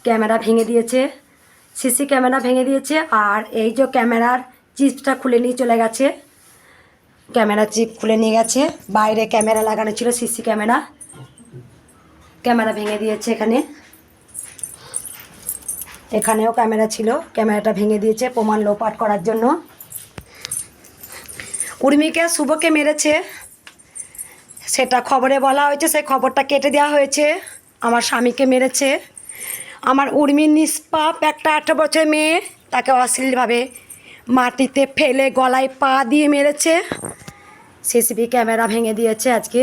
Camera ভেঙে দিয়েছে, CC camera ভেঙে দিয়েছে। আর এই যে ক্যামেরার চিপটা খুলে নিয়ে চলে গেছে, ক্যামেরা চিপ খুলে নিয়ে গেছে। বাইরে ক্যামেরা লাগানো ছিল, সিসি ক্যামেরা, ক্যামেরা ভেঙে দিয়েছে। এখানেও ক্যামেরা ছিল, ক্যামেরাটা ভেঙে দিয়েছে প্রমাণ লোপাট করার জন্য। উর্মিকে শুভকে মেরেছে, সেটা খবরে বলা হয়েছে, সেই খবরটা কেটে দেওয়া হয়েছে। আমার স্বামীকে মেরেছে। আমার উর্মির নিষ্পাপ একটা 18 বছরের মেয়ে, তাকে অশ্লীলভাবে মাটিতে ফেলে গলায় পা দিয়ে মেরেছে। সিসিটিভি ক্যামেরা ভেঙে দিয়েছে আজকে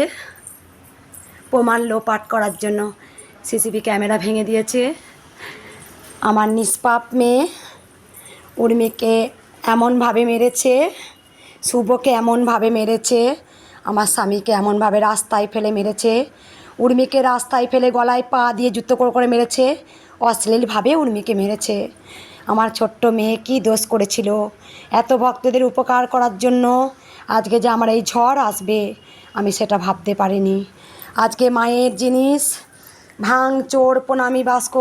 প্রমাণ লোপাট করার জন্য। সিসিটিভি ক্যামেরা ভেঙে দিয়েছে। আমার নিষ্পাপ মেয়ে উর্মিকে এমনভাবে মেরেছে, শুভকে এমনভাবে মেরেছে, আমার স্বামীকে এমনভাবে রাস্তায় ফেলে মেরেছে, উর্মিকে রাস্তায় ফেলে গলায় পা দিয়ে জুতো করে মেরেছে, অশ্লীলভাবে উর্মিকে মেরেছে। আমার ছোট্ট মেয়ে কী দোষ করেছিল? এত ভক্তদের উপকার করার জন্য আজকে যে আমার এই ঝড় আসবে আমি সেটা ভাবতে পারিনি। আজকে মায়ের জিনিস ভাঙচোর, প্রণামী বাস্ক,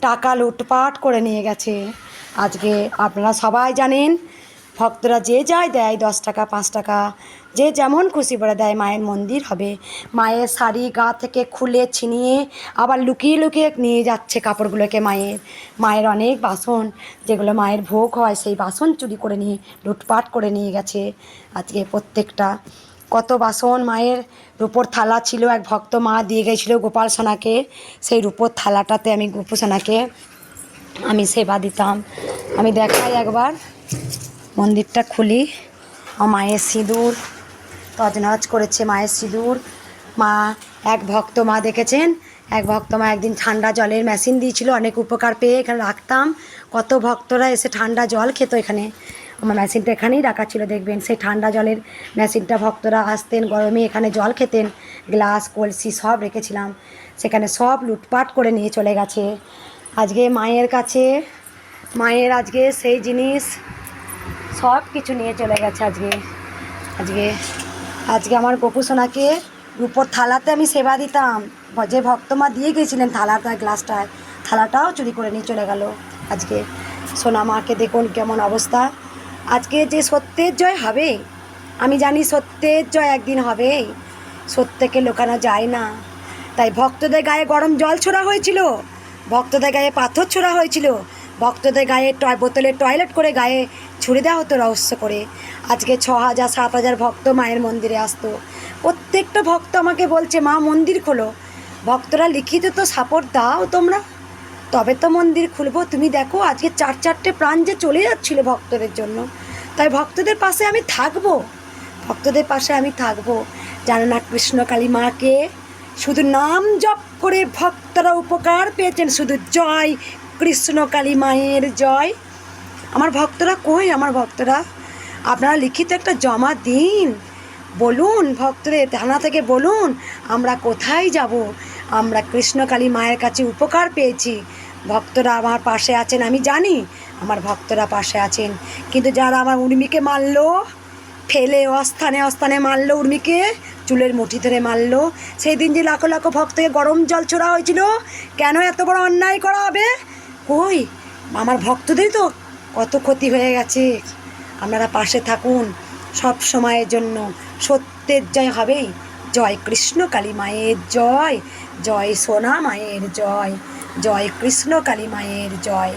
টাকা লুটপাট করে নিয়ে গেছে। আজকে আপনারা সবাই জানেন, ভক্তরা যে যায় দেয়, 10 টাকা 5 টাকা, যে যেমন খুশি করে দেয়। মায়ের মন্দির হবে, মায়ের শাড়ি গা থেকে খুলে ছিনিয়ে আবার লুকিয়ে লুকিয়ে নিয়ে যাচ্ছে কাপড়গুলোকে। মায়ের অনেক বাসন, যেগুলো মায়ের ভোগ হয়, সেই বাসন চুরি করে নিয়ে লুটপাট করে নিয়ে গেছে। আজকে প্রত্যেকটা কত বাসন, মায়ের রূপোর থালা ছিল, এক ভক্ত মা দিয়ে গেছিলো গোপাল সোনাকে, সেই রূপোর থালাটাতে আমি গোপু সোনাকে আমি সেবা দিতাম। আমি দেখাই একবার, মন্দিরটা খুলি। মায়ের সিঁদুর তজনজ করেছে, মায়ের সিঁদুর। মা এক ভক্ত মা দেখেছেন, এক ভক্ত মা একদিন ঠান্ডা জলের মেশিন দিয়েছিল, অনেক উপকার পেয়ে এখানে রাখতাম। কত ভক্তরা এসে ঠান্ডা জল খেত এখানে। আমার মেশিনটা এখানেই রাখা ছিল, দেখবেন সেই ঠান্ডা জলের মেশিনটা, ভক্তরা আসতেন গরমে এখানে জল খেতেন। গ্লাস কলসি সব রেখেছিলাম, সেখানে সব লুটপাট করে নিয়ে চলে গেছে। আজকে মায়ের কাছে, মায়ের আজকে সেই জিনিস সব কিছু নিয়ে চলে গেছে। আজকে আমার গোপু সোনাকে রূপোর থালাতে আমি সেবা দিতাম, যে ভক্তমা দিয়ে গেছিলেন থালাটা, গ্লাসটায়, থালাটাও চুরি করে নিয়ে চলে গেল। আজকে সোনা মাকে দেখুন কেমন অবস্থা। আজকে যে সত্যের জয় হবে, আমি জানি সত্যের জয় একদিন হবে, সত্যকে লুকানো যায় না। তাই ভক্তদের গায়ে গরম জল ছোড়া হয়েছিল, ভক্তদের গায়ে পাথর ছোড়া হয়েছিল, ভক্তদের গায়ে বোতলে টয়লেট করে গায়ে ছুড়ে দেওয়া হতো রহস্য করে। আজকে 6,000 7,000 ভক্ত মায়ের মন্দিরে আসতো। প্রত্যেকটা ভক্ত আমাকে বলছে, মা মন্দির খোলো। ভক্তরা লিখিত তো সাপোর্ট দাও তোমরা, তবে তো মন্দির খুলবো। তুমি দেখো আজকে 4-4টে প্রাণ যে চলে যাচ্ছিলো ভক্তদের জন্য। তাই ভক্তদের পাশে আমি থাকবো, ভক্তদের পাশে আমি থাকবো। জানো না, কৃষ্ণকালী মাকে শুধু নাম জপ করে ভক্তরা উপকার পেয়েছেন, শুধু জয় কৃষ্ণকালী মায়ের জয়। আমার ভক্তরা কই? আমার ভক্তরা, আপনারা লিখিত একটা জমা দিন, বলুন ভক্তদের থানা থেকে বলুন আমরা কোথায় যাব। আমরা কৃষ্ণকালী মায়ের কাছে উপকার পেয়েছি, ভক্তরা আমার পাশে আছেন, আমি জানি আমার ভক্তরা পাশে আছেন। কিন্তু যারা আমার উর্মিকে মারলো, ফেলে অস্থানে অস্থানে মারলো, উর্মিকে চুলের মুঠি ধরে মারলো, সেই দিন যে লাখো লাখো ভক্তকে গরম জল ছোড়া হয়েছিল, কেন এত বড় অন্যায় করা হবে? কই, আমার ভক্তদেরই তো কত ক্ষতি হয়ে গেছে। আপনারা পাশে থাকুন সব সময়ের জন্য, সত্যের জয় হবেই। জয় কৃষ্ণকালী মায়ের জয়, জয় সোনা মায়ের জয়, জয় কৃষ্ণকালী মায়ের জয়।